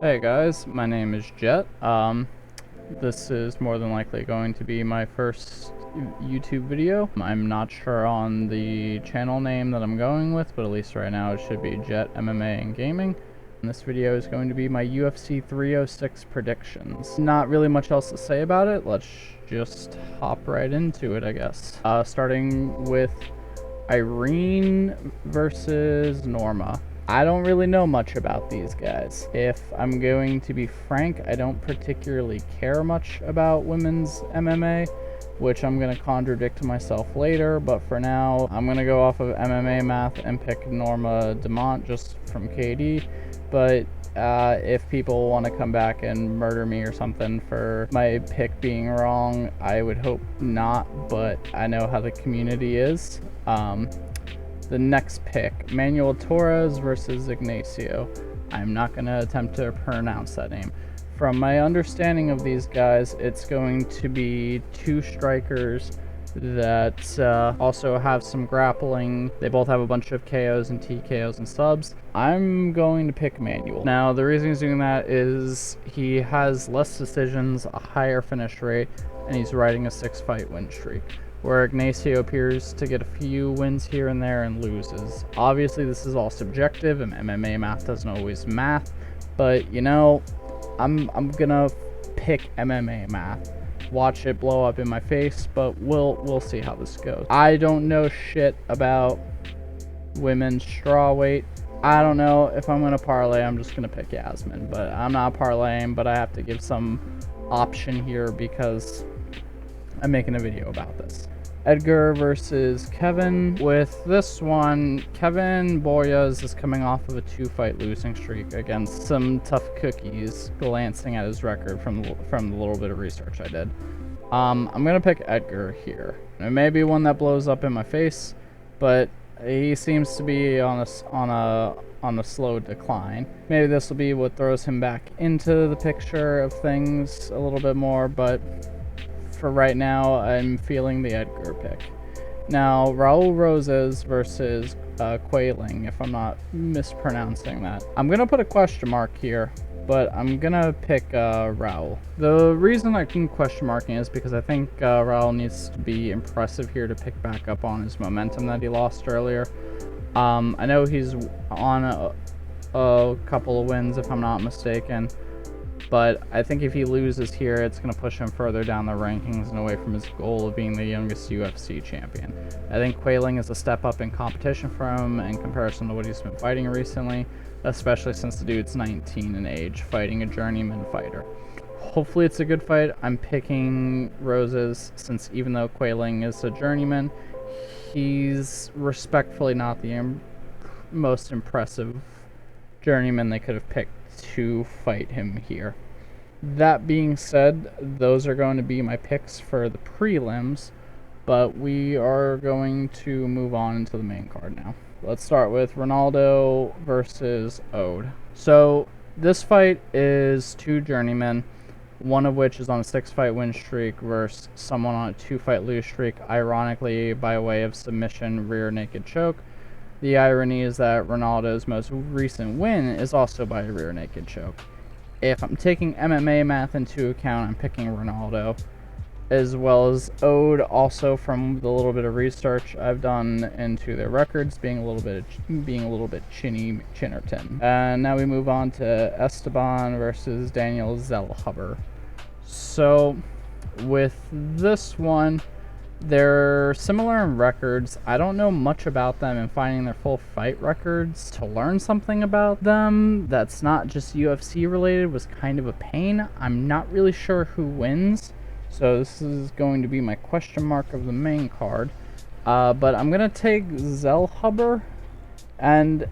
Hey guys, my name is Jet. This is more than likely going to be my first YouTube video. I'm not sure on the channel name that I'm going with, but at least right now it should be Jet MMA and Gaming. And this video is going to be my UFC 306 predictions. Not really much else to say about it. Let's just hop right into it, I guess. Starting with Irene versus Norma. I don't really know much about these guys. If I'm going to be frank, I don't particularly care much about women's MMA, which I'm going to contradict myself later, but for now, I'm going to go off of MMA math and pick Norma Dumont just from KD, but if people want to come back and murder me or something for my pick being wrong, I would hope not, but I know how the community is. The next pick, Manuel Torres versus Ignacio. I'm not going to attempt to pronounce that name. From my understanding of these guys, it's going to be two strikers that also have some grappling. They both have a bunch of KOs and TKOs and subs. I'm going to pick Manuel. Now, the reason he's doing that is he has less decisions, a higher finish rate, and he's riding a 6-fight win streak, where Ignacio appears to get a few wins here and there and loses. Obviously, this is all subjective, and MMA math doesn't always math, but you know, I'm gonna pick MMA math. Watch it blow up in my face, but we'll see how this goes. I don't know shit about women's strawweight. I don't know if I'm gonna parlay. I'm just gonna pick Yasmin, but I'm not parlaying, but I have to give some option here because I'm making a video about this. Edgar versus Kevin. With this one, Kevin Boyas is coming off of a 2-fight losing streak against some tough cookies, glancing at his record from the little bit of research I did. I'm gonna pick Edgar here. It may be one that blows up in my face, but he seems to be on a slow decline. Maybe this will be what throws him back into the picture of things a little bit more, but for right now, I'm feeling the Edgar pick. Now, Raul Roses versus Quailing, if I'm not mispronouncing that. I'm going to put a question mark here, but I'm going to pick Raul. The reason I can question marking is because I think Raul needs to be impressive here to pick back up on his momentum that he lost earlier. I know he's on a couple of wins, if I'm not mistaken, but I think if he loses here, it's going to push him further down the rankings and away from his goal of being the youngest UFC champion. I think Quailing is a step up in competition for him in comparison to what he's been fighting recently, especially since the dude's 19 in age, fighting a journeyman fighter. Hopefully it's a good fight. I'm picking Roses, since even though Quailing is a journeyman, he's respectfully not the most impressive journeyman they could have picked to fight him here. That being said, those are going to be my picks for the prelims, but we are going to move on into the main card now. Let's start with Ronaldo versus Ode. So this fight is two journeymen, one of which is on a 6-fight win streak versus someone on a 2-fight lose streak, ironically by way of submission rear naked choke. The irony is that Ronaldo's most recent win is also by a rear naked choke. If I'm taking MMA math into account, I'm picking Ronaldo, as well as Ode, also from the little bit of research I've done into their records, being a little bit Chinnerton. And now we move on to Esteban versus Daniel Zellhuber. So with this one, they're similar in records. I don't know much about them, and finding their full fight records to learn something about them that's not just UFC related was kind of a pain. I'm not really sure who wins, so this is going to be my question mark of the main card. But I'm going to take Zellhuber, and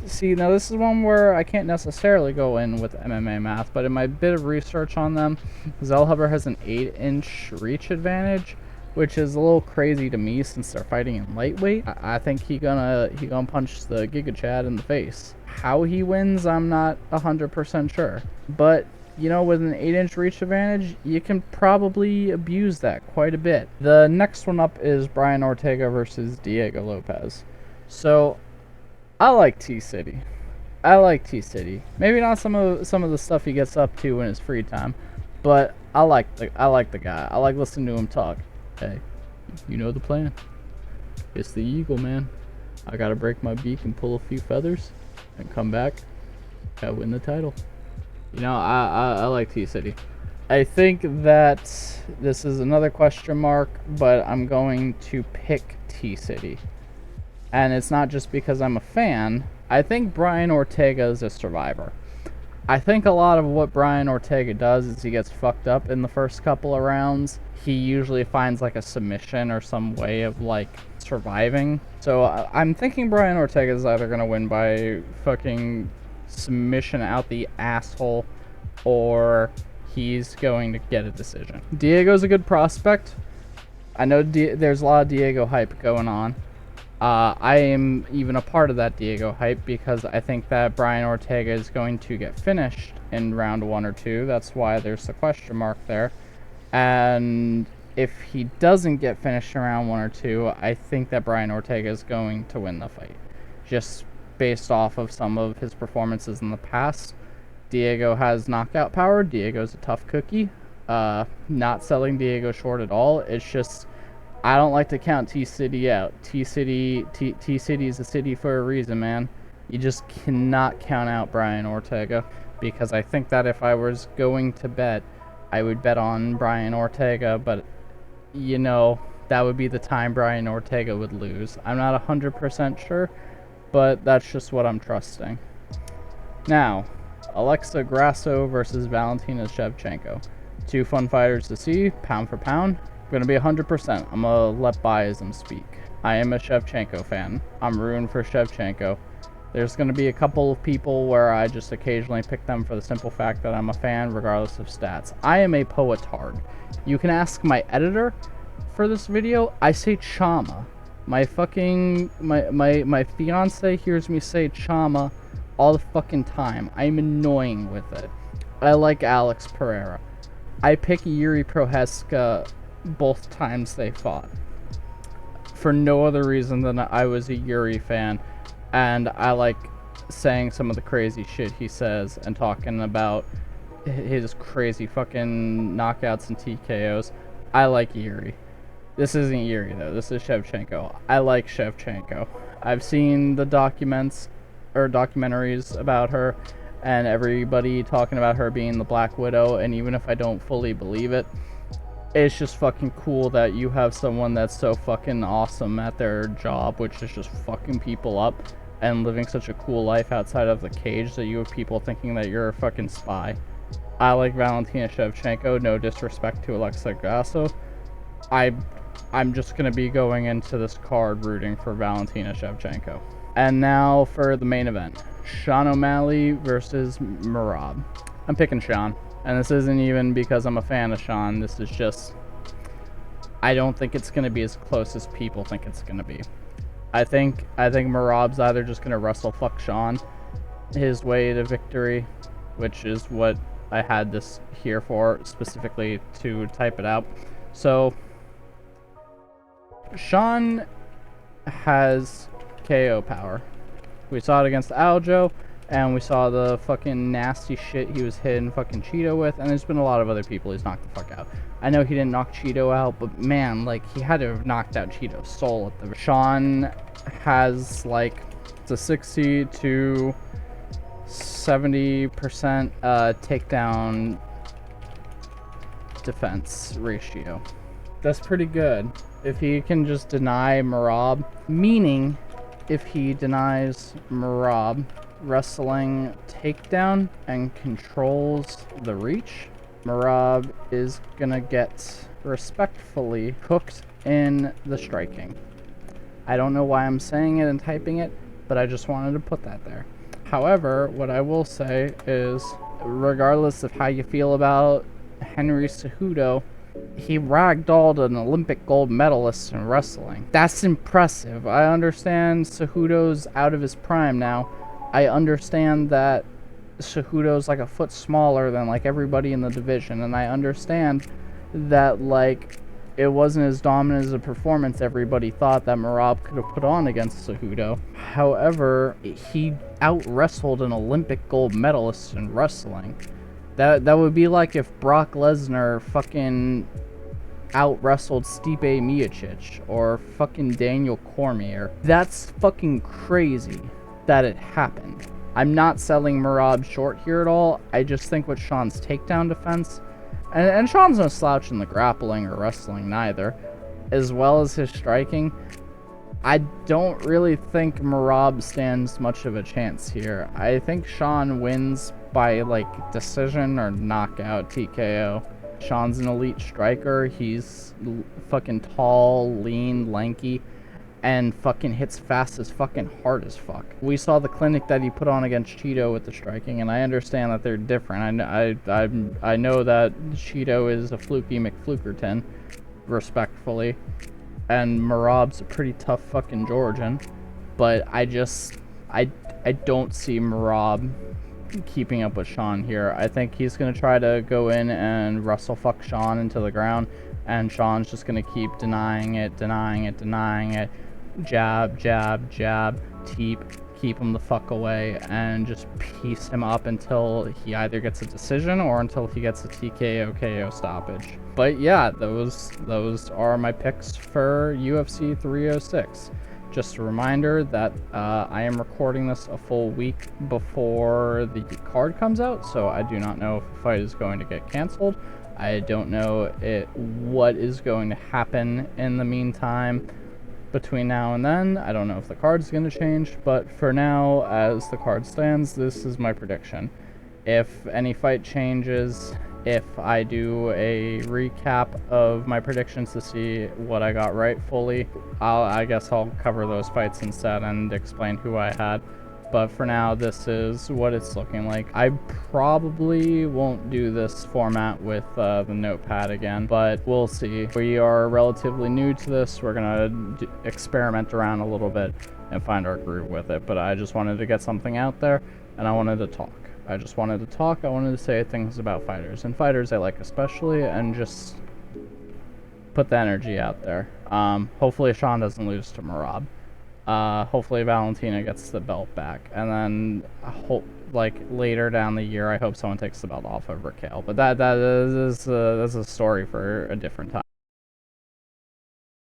see, now this is one where I can't necessarily go in with MMA math, but in my bit of research on them, Zellhuber has an 8-inch reach advantage, which is a little crazy to me since they're fighting in lightweight. I think he gonna punch the Giga Chad in the face. How he wins, I'm not 100% sure. But you know, with an 8-inch reach advantage, you can probably abuse that quite a bit. The next one up is Brian Ortega versus Diego Lopez. So I like T-City. I like T-City. Maybe not some of the stuff he gets up to in his free time, but I like the guy. I like listening to him talk. Hey, you know the plan. It's the eagle, man. I gotta break my beak and pull a few feathers and come back and win the title. You know, I like T-City. I think that this is another question mark, but I'm going to pick T-City. And it's not just because I'm a fan. I think Brian Ortega is a survivor. I think a lot of what Brian Ortega does is he gets fucked up in the first couple of rounds. He usually finds like a submission or some way of like surviving. So I'm thinking Brian Ortega is either gonna win by fucking submission out the asshole, or he's going to get a decision. Diego's a good prospect. I know there's a lot of Diego hype going on. I am even a part of that Diego hype because I think that Brian Ortega is going to get finished in round 1 or 2. That's why there's the question mark there. And if he doesn't get finished in round 1 or 2, I think that Brian Ortega is going to win the fight. Just based off of some of his performances in the past. Diego has knockout power. Diego's a tough cookie. Not selling Diego short at all. It's just, I don't like to count T-City out. T-City is a city for a reason, man. You just cannot count out Brian Ortega, because I think that if I was going to bet, I would bet on Brian Ortega, but, you know, that would be the time Brian Ortega would lose. I'm not 100% sure, but that's just what I'm trusting. Now, Alexa Grasso versus Valentina Shevchenko. 2 fun fighters to see, pound for pound. Gonna be 100%. I'm gonna let biasm speak. I am a Shevchenko fan. I'm rooting for Shevchenko. There's gonna be a couple of people where I just occasionally pick them for the simple fact that I'm a fan, regardless of stats. I am a poetard. You can ask my editor for this video. I say Chama. My fiance hears me say Chama all the fucking time. I'm annoying with it. I like Alex Pereira. I pick Yuri Prohaska both times they fought, for no other reason than I was a Yuri fan, and I like saying some of the crazy shit he says and talking about his crazy fucking knockouts and TKOs. I like Yuri. This isn't Yuri though, this is Shevchenko. I like Shevchenko. I've seen the documentaries about her, and everybody talking about her being the Black Widow, and even if I don't fully believe it, it's just fucking cool that you have someone that's so fucking awesome at their job, which is just fucking people up and living such a cool life outside of the cage, that you have people thinking that you're a fucking spy. I like Valentina Shevchenko, no disrespect to Alexa Grasso. I'm just gonna be going into this card rooting for Valentina Shevchenko. And now for the main event. Sean O'Malley versus Merab. I'm picking Sean. And this isn't even because I'm a fan of Sean. This is just, I don't think it's going to be as close as people think it's going to be. I think Merab's either just going to wrestle fuck Sean his way to victory, which is what I had this here for, specifically to type it out. So, Sean has KO power. We saw it against Aljo, and we saw the fucking nasty shit he was hitting fucking Cheeto with, and there's been a lot of other people he's knocked the fuck out. I know he didn't knock Cheeto out, but man, like, he had to have knocked out Cheeto's soul at the... Sean has, like, it's a 60 to 70% takedown defense ratio. That's pretty good. If he can just deny Merab, meaning if he denies Merab wrestling takedown and controls the reach, Merab is gonna get respectfully cooked in the striking. I don't know why I'm saying it and typing it, but I just wanted to put that there. However, what I will say is, regardless of how you feel about Henry Cejudo, he ragdolled an Olympic gold medalist in wrestling. That's impressive. I understand Cejudo's out of his prime now. I understand that Cejudo's like a foot smaller than like everybody in the division, and I understand that like it wasn't as dominant as a performance everybody thought that Merab could have put on against Cejudo. However, he out-wrestled an Olympic gold medalist in wrestling. That would be like if Brock Lesnar fucking out-wrestled Stipe Miocic or fucking Daniel Cormier. That's fucking crazy that it happened. I'm not selling Merab short here at all. I just think with Sean's takedown defense, and Sean's no slouch in the grappling or wrestling neither, as well as his striking, I don't really think Merab stands much of a chance here. I think Sean wins by, like, decision or knockout TKO. Sean's an elite striker. He's fucking tall, lean, lanky, and fucking hits fast as fucking hard as fuck. We saw the clinic that he put on against Cheeto with the striking, and I understand that they're different. I know that Cheeto is a fluky McFlukerton, respectfully, and Merab's a pretty tough fucking Georgian, but I don't see Merab keeping up with Sean here. I think he's gonna try to go in and wrestle fuck Sean into the ground, and Sean's just gonna keep denying it, jab, jab, jab, keep him the fuck away, and just piece him up until he either gets a decision or until he gets a TKO KO stoppage. But yeah, those are my picks for UFC 306. Just a reminder that I am recording this a full week before the card comes out, so I do not know if the fight is going to get canceled. I don't know what is going to happen in the meantime between now and then. I don't know if the card's going to change, but for now, as the card stands, this is my prediction. If any fight changes, if I do a recap of my predictions to see what I got right fully, I guess I'll cover those fights instead and explain who I had. But for now, this is what it's looking like. I probably won't do this format with the notepad again, but we'll see. We are relatively new to this. We're gonna experiment around a little bit and find our groove with it. But I just wanted to get something out there, and I wanted to talk. I wanted to say things about fighters, and fighters I like especially, and just put the energy out there. Hopefully Sean doesn't lose to Merab. Hopefully Valentina gets the belt back, and then like later down the year, I hope someone takes the belt off of Raquel. But that's a story for a different time.